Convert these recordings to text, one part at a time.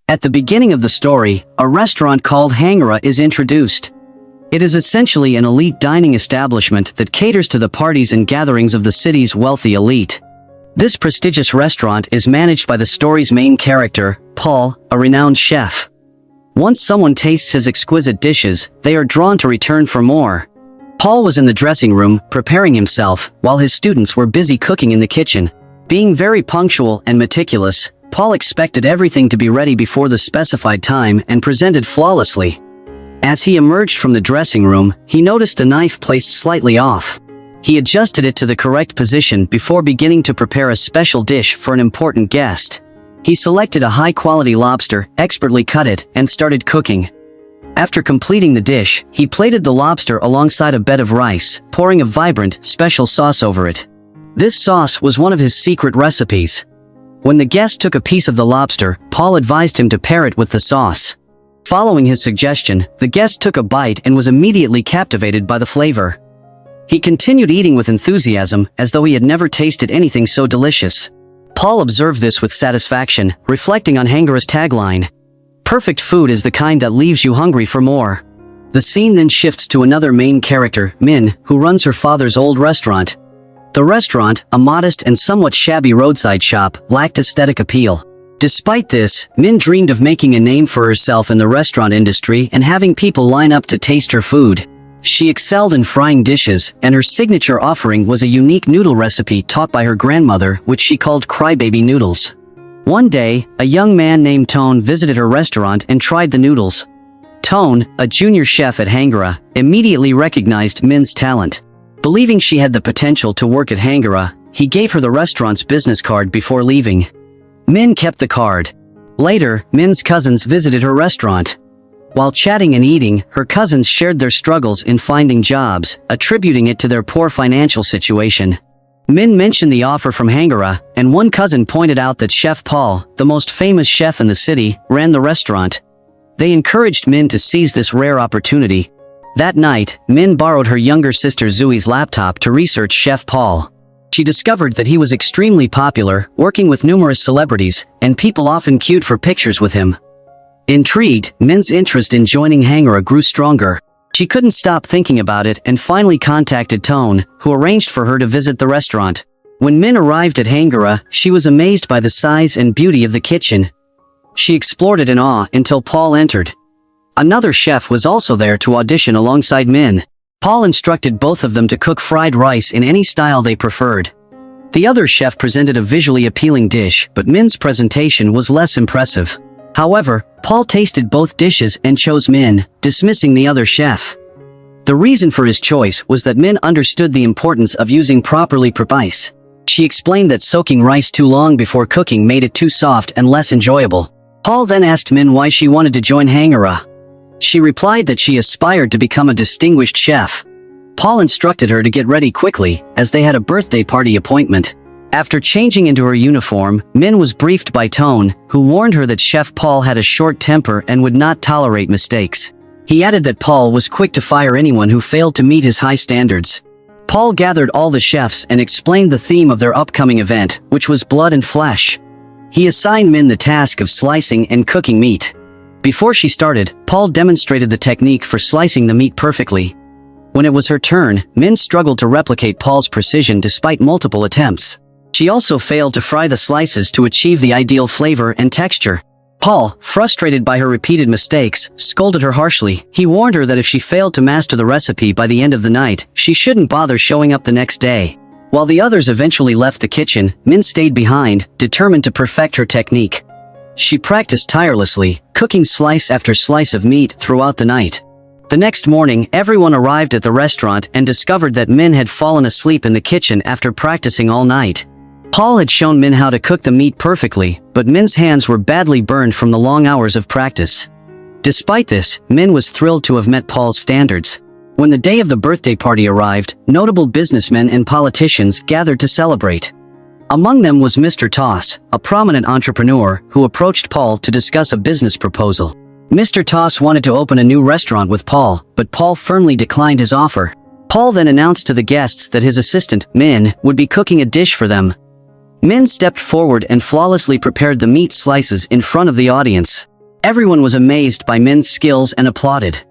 At the beginning of the story, a restaurant called Hangara is introduced. It is essentially an elite dining establishment that caters to the parties and gatherings of the city's wealthy elite. This prestigious restaurant is managed by the story's main character, Paul, a renowned chef. Once someone tastes his exquisite dishes, they are drawn to return for more. Paul was in the dressing room, preparing himself, while his students were busy cooking in the kitchen. Being very punctual and meticulous, Paul expected everything to be ready before the specified time and presented flawlessly. As he emerged from the dressing room, he noticed a knife placed slightly off. He adjusted it to the correct position before beginning to prepare a special dish for an important guest. He selected a high-quality lobster, expertly cut it, and started cooking. After completing the dish, he plated the lobster alongside a bed of rice, pouring a vibrant, special sauce over it. This sauce was one of his secret recipes. When the guest took a piece of the lobster, Paul advised him to pair it with the sauce. Following his suggestion, the guest took a bite and was immediately captivated by the flavor. He continued eating with enthusiasm, as though he had never tasted anything so delicious. Paul observed this with satisfaction, reflecting on Hangara's tagline, "Perfect food is the kind that leaves you hungry for more." The scene then shifts to another main character, Min, who runs her father's old restaurant. The restaurant, a modest and somewhat shabby roadside shop, lacked aesthetic appeal. Despite this, Min dreamed of making a name for herself in the restaurant industry and having people line up to taste her food. She excelled in frying dishes, and her signature offering was a unique noodle recipe taught by her grandmother, which she called crybaby noodles. One day, a young man named Tone visited her restaurant and tried the noodles. Tone, a junior chef at Hangara, immediately recognized Min's talent. Believing she had the potential to work at Hangara, he gave her the restaurant's business card before leaving. Min kept the card. Later, Min's cousins visited her restaurant. While chatting and eating, her cousins shared their struggles in finding jobs, attributing it to their poor financial situation. Min mentioned the offer from Hangara, and one cousin pointed out that Chef Paul, the most famous chef in the city, ran the restaurant. They encouraged Min to seize this rare opportunity. That night, Min borrowed her younger sister Zui's laptop to research Chef Paul. She discovered that he was extremely popular, working with numerous celebrities, and people often queued for pictures with him. Intrigued, Min's interest in joining Hangara grew stronger. She couldn't stop thinking about it and finally contacted Tone, who arranged for her to visit the restaurant. When Min arrived at Hangara, she was amazed by the size and beauty of the kitchen. She explored it in awe until Paul entered. Another chef was also there to audition alongside Min. Paul instructed both of them to cook fried rice in any style they preferred. The other chef presented a visually appealing dish, but Min's presentation was less impressive. However, Paul tasted both dishes and chose Min, dismissing the other chef. The reason for his choice was that Min understood the importance of using properly prepared rice. She explained that soaking rice too long before cooking made it too soft and less enjoyable. Paul then asked Min why she wanted to join Hangara. She replied that she aspired to become a distinguished chef. Paul instructed her to get ready quickly, as they had a birthday party appointment. After changing into her uniform, Min was briefed by Tone, who warned her that Chef Paul had a short temper and would not tolerate mistakes. He added that Paul was quick to fire anyone who failed to meet his high standards. Paul gathered all the chefs and explained the theme of their upcoming event, which was blood and flesh. He assigned Min the task of slicing and cooking meat. Before she started, Paul demonstrated the technique for slicing the meat perfectly. When it was her turn, Min struggled to replicate Paul's precision despite multiple attempts. She also failed to fry the slices to achieve the ideal flavor and texture. Paul, frustrated by her repeated mistakes, scolded her harshly. He warned her that if she failed to master the recipe by the end of the night, she shouldn't bother showing up the next day. While the others eventually left the kitchen, Min stayed behind, determined to perfect her technique. She practiced tirelessly, cooking slice after slice of meat throughout the night. The next morning, everyone arrived at the restaurant and discovered that Min had fallen asleep in the kitchen after practicing all night. Paul had shown Min how to cook the meat perfectly, but Min's hands were badly burned from the long hours of practice. Despite this, Min was thrilled to have met Paul's standards. When the day of the birthday party arrived, notable businessmen and politicians gathered to celebrate. Among them was Mr. Toss, a prominent entrepreneur who approached Paul to discuss a business proposal. Mr. Toss wanted to open a new restaurant with Paul, but Paul firmly declined his offer. Paul then announced to the guests that his assistant, Min, would be cooking a dish for them. Min stepped forward and flawlessly prepared the meat slices in front of the audience. Everyone was amazed by Min's skills and applauded.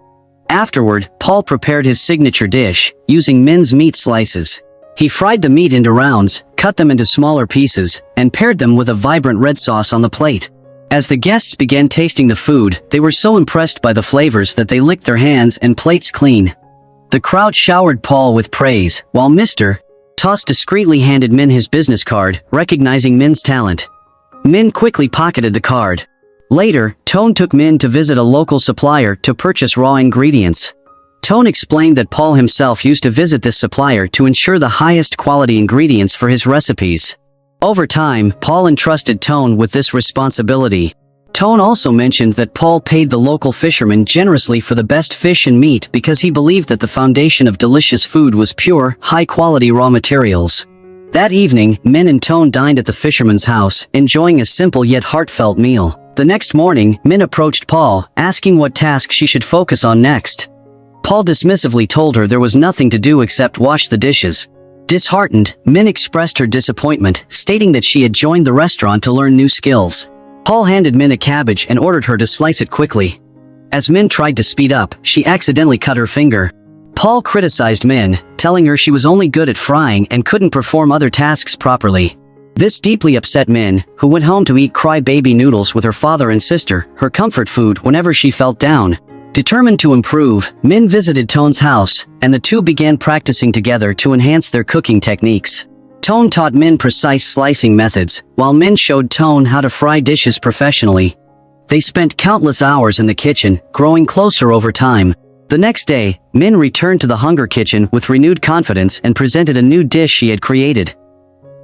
Afterward, Paul prepared his signature dish, using Min's meat slices. He fried the meat into rounds, cut them into smaller pieces, and paired them with a vibrant red sauce on the plate. As the guests began tasting the food, they were so impressed by the flavors that they licked their hands and plates clean. The crowd showered Paul with praise, while Mr. Toss discreetly handed Min his business card, recognizing Min's talent. Min quickly pocketed the card. Later, Tone took Min to visit a local supplier to purchase raw ingredients. Tone explained that Paul himself used to visit this supplier to ensure the highest quality ingredients for his recipes. Over time, Paul entrusted Tone with this responsibility. Tone also mentioned that Paul paid the local fishermen generously for the best fish and meat because he believed that the foundation of delicious food was pure, high-quality raw materials. That evening, Min and Tone dined at the fisherman's house, enjoying a simple yet heartfelt meal. The next morning, Min approached Paul, asking what task she should focus on next. Paul dismissively told her there was nothing to do except wash the dishes. Disheartened, Min expressed her disappointment, stating that she had joined the restaurant to learn new skills. Paul handed Min a cabbage and ordered her to slice it quickly. As Min tried to speed up, she accidentally cut her finger. Paul criticized Min, telling her she was only good at frying and couldn't perform other tasks properly. This deeply upset Min, who went home to eat cry-baby noodles with her father and sister, her comfort food whenever she felt down. Determined to improve, Min visited Tone's house, and the two began practicing together to enhance their cooking techniques. Tone taught Min precise slicing methods, while Min showed Tone how to fry dishes professionally. They spent countless hours in the kitchen, growing closer over time. The next day, Min returned to the Hunger Kitchen with renewed confidence and presented a new dish she had created.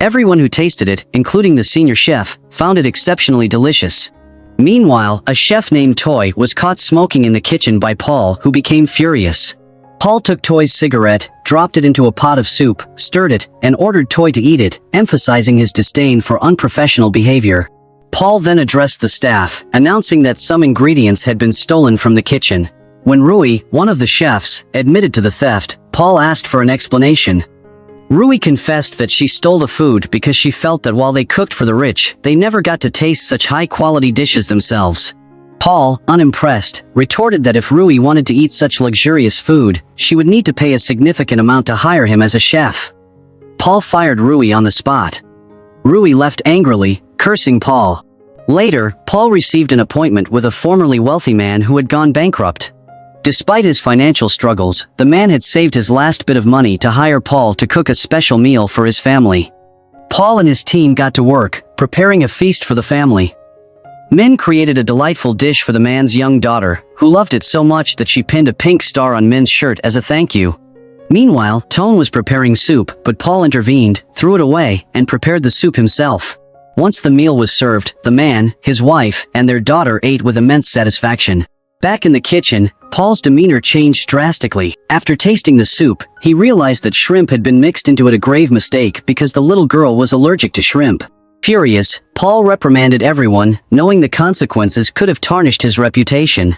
Everyone who tasted it, including the senior chef, found it exceptionally delicious. Meanwhile, a chef named Toy was caught smoking in the kitchen by Paul, who became furious. Paul took Toy's cigarette, dropped it into a pot of soup, stirred it, and ordered Toy to eat it, emphasizing his disdain for unprofessional behavior. Paul then addressed the staff, announcing that some ingredients had been stolen from the kitchen. When Rui, one of the chefs, admitted to the theft, Paul asked for an explanation. Rui confessed that she stole the food because she felt that while they cooked for the rich, they never got to taste such high-quality dishes themselves. Paul, unimpressed, retorted that if Rui wanted to eat such luxurious food, she would need to pay a significant amount to hire him as a chef. Paul fired Rui on the spot. Rui left angrily, cursing Paul. Later, Paul received an appointment with a formerly wealthy man who had gone bankrupt. Despite his financial struggles, the man had saved his last bit of money to hire Paul to cook a special meal for his family. Paul and his team got to work, preparing a feast for the family. Min created a delightful dish for the man's young daughter, who loved it so much that she pinned a pink star on Min's shirt as a thank you. Meanwhile, Tone was preparing soup, but Paul intervened, threw it away, and prepared the soup himself. Once the meal was served, the man, his wife, and their daughter ate with immense satisfaction. Back in the kitchen, Paul's demeanor changed drastically. After tasting the soup, he realized that shrimp had been mixed into it, a grave mistake because the little girl was allergic to shrimp. Furious, Paul reprimanded everyone, knowing the consequences could have tarnished his reputation.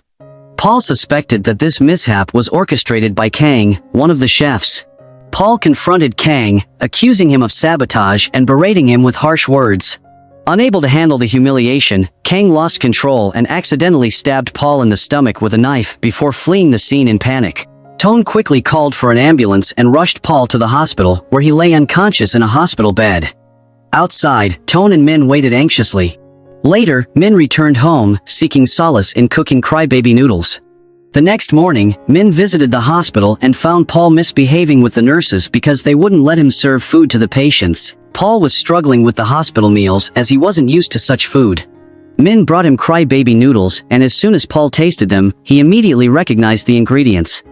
Paul suspected that this mishap was orchestrated by Kang, one of the chefs. Paul confronted Kang, accusing him of sabotage and berating him with harsh words. Unable to handle the humiliation, Kang lost control and accidentally stabbed Paul in the stomach with a knife before fleeing the scene in panic. Tone quickly called for an ambulance and rushed Paul to the hospital, where he lay unconscious in a hospital bed. Outside, Tone and Min waited anxiously. Later, Min returned home, seeking solace in cooking crybaby noodles. The next morning, Min visited the hospital and found Paul misbehaving with the nurses because they wouldn't let him serve food to the patients. Paul was struggling with the hospital meals as he wasn't used to such food. Min brought him crybaby noodles, and as soon as Paul tasted them, he immediately recognized the ingredients.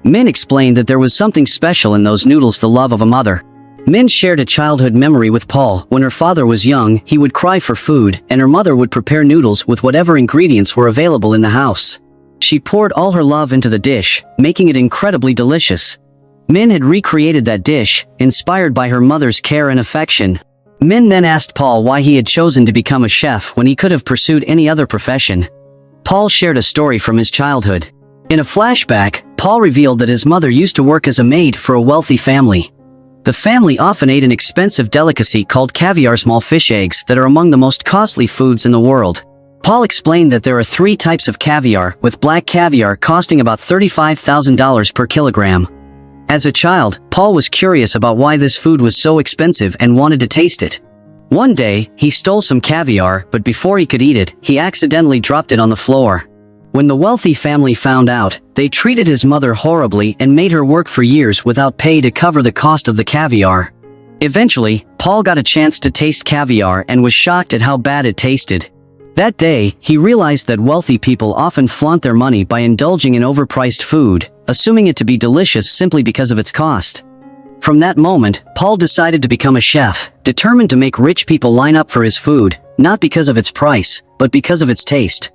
Min explained that there was something special in those noodles, the love of a mother. Min shared a childhood memory with Paul. When her father was young, he would cry for food, and her mother would prepare noodles with whatever ingredients were available in the house. She poured all her love into the dish, making it incredibly delicious. Min had recreated that dish, inspired by her mother's care and affection. Min then asked Paul why he had chosen to become a chef when he could have pursued any other profession. Paul shared a story from his childhood. In a flashback, Paul revealed that his mother used to work as a maid for a wealthy family. The family often ate an expensive delicacy called caviar, small fish eggs that are among the most costly foods in the world. Paul explained that there are 3 types of caviar, with black caviar costing about $35,000 per kilogram. As a child, Paul was curious about why this food was so expensive and wanted to taste it. One day, he stole some caviar, but before he could eat it, he accidentally dropped it on the floor. When the wealthy family found out, they treated his mother horribly and made her work for years without pay to cover the cost of the caviar. Eventually, Paul got a chance to taste caviar and was shocked at how bad it tasted. That day, he realized that wealthy people often flaunt their money by indulging in overpriced food, assuming it to be delicious simply because of its cost. From that moment, Paul decided to become a chef, determined to make rich people line up for his food, not because of its price, but because of its taste.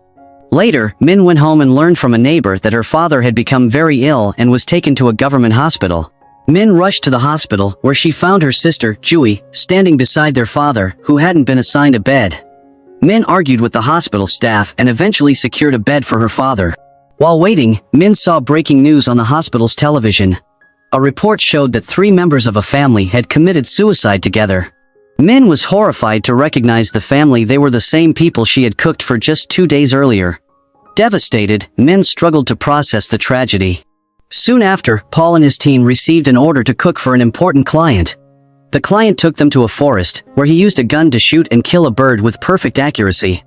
Later, Min went home and learned from a neighbor that her father had become very ill and was taken to a government hospital. Min rushed to the hospital, where she found her sister, Jui, standing beside their father, who hadn't been assigned a bed. Min argued with the hospital staff and eventually secured a bed for her father. While waiting, Min saw breaking news on the hospital's television. A report showed that 3 members of a family had committed suicide together. Min was horrified to recognize the family. They were the same people she had cooked for just 2 days earlier. Devastated, Min struggled to process the tragedy. Soon after, Paul and his team received an order to cook for an important client. The client took them to a forest, where he used a gun to shoot and kill a bird with perfect accuracy.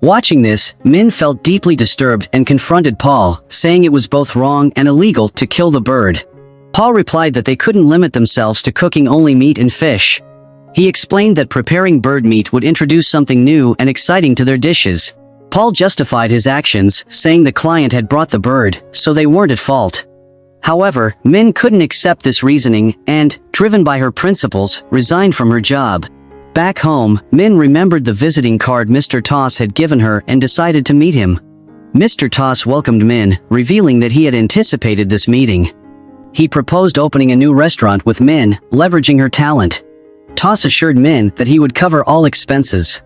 Watching this, Min felt deeply disturbed and confronted Paul, saying it was both wrong and illegal to kill the bird. Paul replied that they couldn't limit themselves to cooking only meat and fish. He explained that preparing bird meat would introduce something new and exciting to their dishes. Paul justified his actions, saying the client had brought the bird, so they weren't at fault. However, Min couldn't accept this reasoning and, driven by her principles, resigned from her job. Back home, Min remembered the visiting card Mr. Toss had given her and decided to meet him. Mr. Toss welcomed Min, revealing that he had anticipated this meeting. He proposed opening a new restaurant with Min, leveraging her talent. Toss assured Min that he would cover all expenses.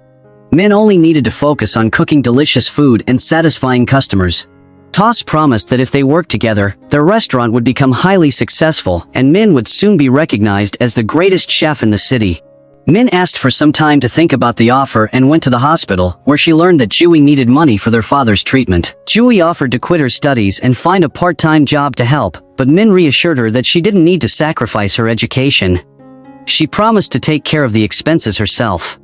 Min only needed to focus on cooking delicious food and satisfying customers. Toss promised that if they worked together, their restaurant would become highly successful and Min would soon be recognized as the greatest chef in the city. Min asked for some time to think about the offer and went to the hospital, where she learned that Jui needed money for their father's treatment. Jui offered to quit her studies and find a part-time job to help, but Min reassured her that she didn't need to sacrifice her education. She promised to take care of the expenses herself.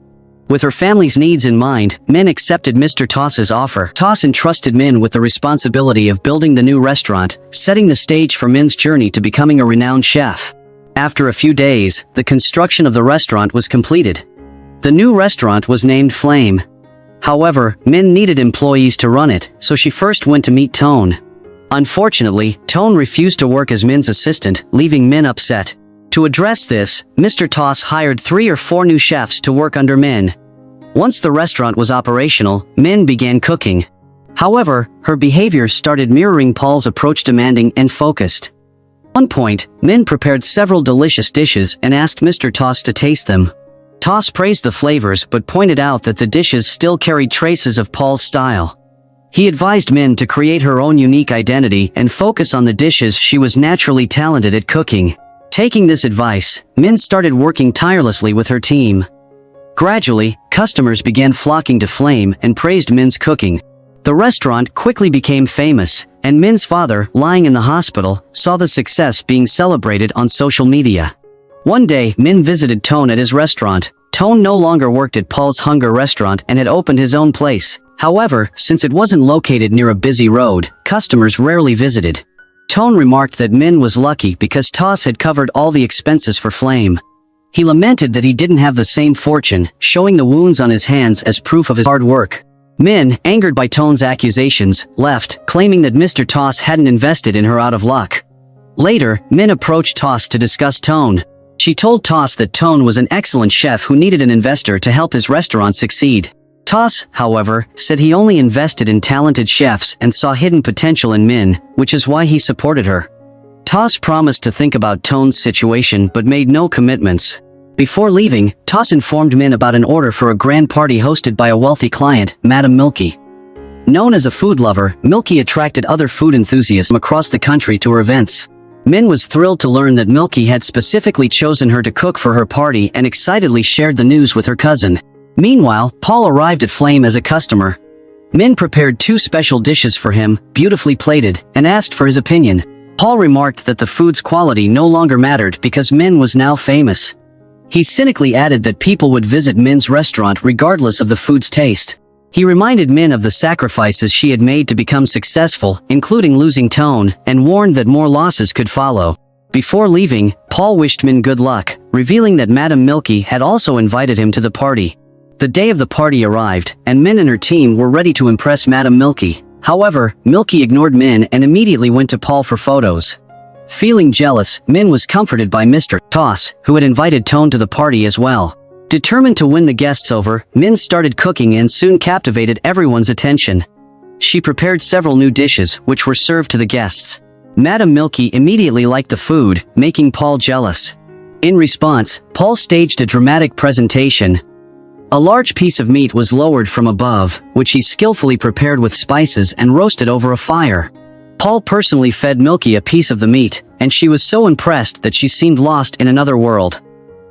With her family's needs in mind, Min accepted Mr. Toss's offer. Toss entrusted Min with the responsibility of building the new restaurant, setting the stage for Min's journey to becoming a renowned chef. After a few days, the construction of the restaurant was completed. The new restaurant was named Flame. However, Min needed employees to run it, so she first went to meet Tone. Unfortunately, Tone refused to work as Min's assistant, leaving Min upset. To address this, Mr. Toss hired 3 or 4 new chefs to work under Min. Once the restaurant was operational, Min began cooking. However, her behavior started mirroring Paul's approach, demanding and focused. At one point, Min prepared several delicious dishes and asked Mr. Toss to taste them. Toss praised the flavors but pointed out that the dishes still carried traces of Paul's style. He advised Min to create her own unique identity and focus on the dishes she was naturally talented at cooking. Taking this advice, Min started working tirelessly with her team. Gradually, customers began flocking to Flame and praised Min's cooking. The restaurant quickly became famous, and Min's father, lying in the hospital, saw the success being celebrated on social media. One day, Min visited Tone at his restaurant. Tone no longer worked at Paul's Hunger restaurant and had opened his own place. However, since it wasn't located near a busy road, customers rarely visited. Tone remarked that Min was lucky because Toss had covered all the expenses for Flame. He lamented that he didn't have the same fortune, showing the wounds on his hands as proof of his hard work. Min, angered by Tone's accusations, left, claiming that Mr. Toss hadn't invested in her out of luck. Later, Min approached Toss to discuss Tone. She told Toss that Tone was an excellent chef who needed an investor to help his restaurant succeed. Toss, however, said he only invested in talented chefs and saw hidden potential in Min, which is why he supported her. Toss promised to think about Tone's situation but made no commitments. Before leaving, Toss informed Min about an order for a grand party hosted by a wealthy client, Madame Milky. Known as a food lover, Milky attracted other food enthusiasts from across the country to her events. Min was thrilled to learn that Milky had specifically chosen her to cook for her party and excitedly shared the news with her cousin. Meanwhile, Paul arrived at Flame as a customer. Min prepared 2 special dishes for him, beautifully plated, and asked for his opinion. Paul remarked that the food's quality no longer mattered because Min was now famous. He cynically added that people would visit Min's restaurant regardless of the food's taste. He reminded Min of the sacrifices she had made to become successful, including losing Tone, and warned that more losses could follow. Before leaving, Paul wished Min good luck, revealing that Madame Milky had also invited him to the party. The day of the party arrived, and Min and her team were ready to impress Madame Milky. However, Milky ignored Min and immediately went to Paul for photos. Feeling jealous, Min was comforted by Mr. Toss, who had invited Tone to the party as well. Determined to win the guests over, Min started cooking and soon captivated everyone's attention. She prepared several new dishes, which were served to the guests. Madame Milky immediately liked the food, making Paul jealous. In response, Paul staged a dramatic presentation. A large piece of meat was lowered from above, which he skillfully prepared with spices and roasted over a fire. Paul personally fed Milky a piece of the meat, and she was so impressed that she seemed lost in another world.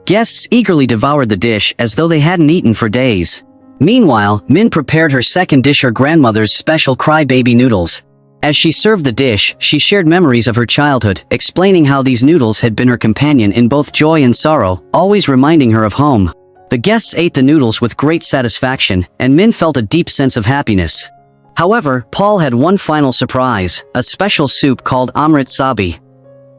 Guests eagerly devoured the dish as though they hadn't eaten for days. Meanwhile, Min prepared her second dish, her grandmother's special crybaby noodles. As she served the dish, she shared memories of her childhood, explaining how these noodles had been her companion in both joy and sorrow, always reminding her of home. The guests ate the noodles with great satisfaction, and Min felt a deep sense of happiness. However, Paul had one final surprise, a special soup called Amrit Sabi.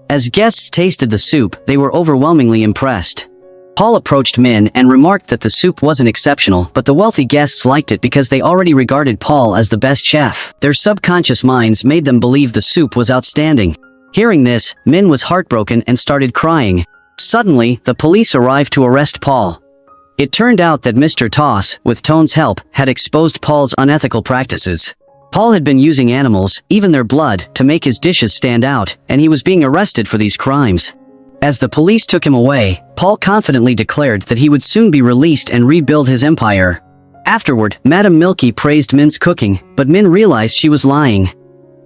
As guests tasted the soup, they were overwhelmingly impressed. Paul approached Min and remarked that the soup wasn't exceptional, but the wealthy guests liked it because they already regarded Paul as the best chef. Their subconscious minds made them believe the soup was outstanding. Hearing this, Min was heartbroken and started crying. Suddenly, the police arrived to arrest Paul. It turned out that Mr. Toss, with Tone's help, had exposed Paul's unethical practices. Paul had been using animals, even their blood, to make his dishes stand out, and he was being arrested for these crimes. As the police took him away, Paul confidently declared that he would soon be released and rebuild his empire. Afterward, Madame Milky praised Min's cooking, but Min realized she was lying.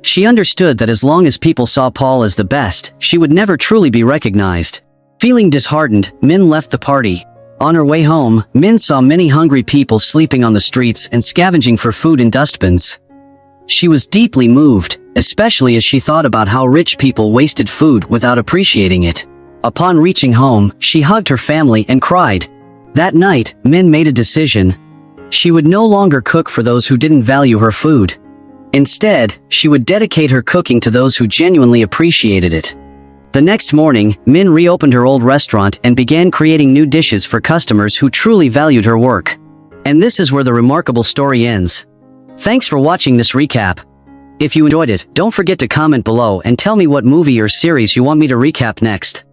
She understood that as long as people saw Paul as the best, she would never truly be recognized. Feeling disheartened, Min left the party. On her way home, Min saw many hungry people sleeping on the streets and scavenging for food in dustbins. She was deeply moved, especially as she thought about how rich people wasted food without appreciating it. Upon reaching home, she hugged her family and cried. That night, Min made a decision. She would no longer cook for those who didn't value her food. Instead, she would dedicate her cooking to those who genuinely appreciated it. The next morning, Min reopened her old restaurant and began creating new dishes for customers who truly valued her work. And this is where the remarkable story ends. Thanks for watching this recap. If you enjoyed it, don't forget to comment below and tell me what movie or series you want me to recap next.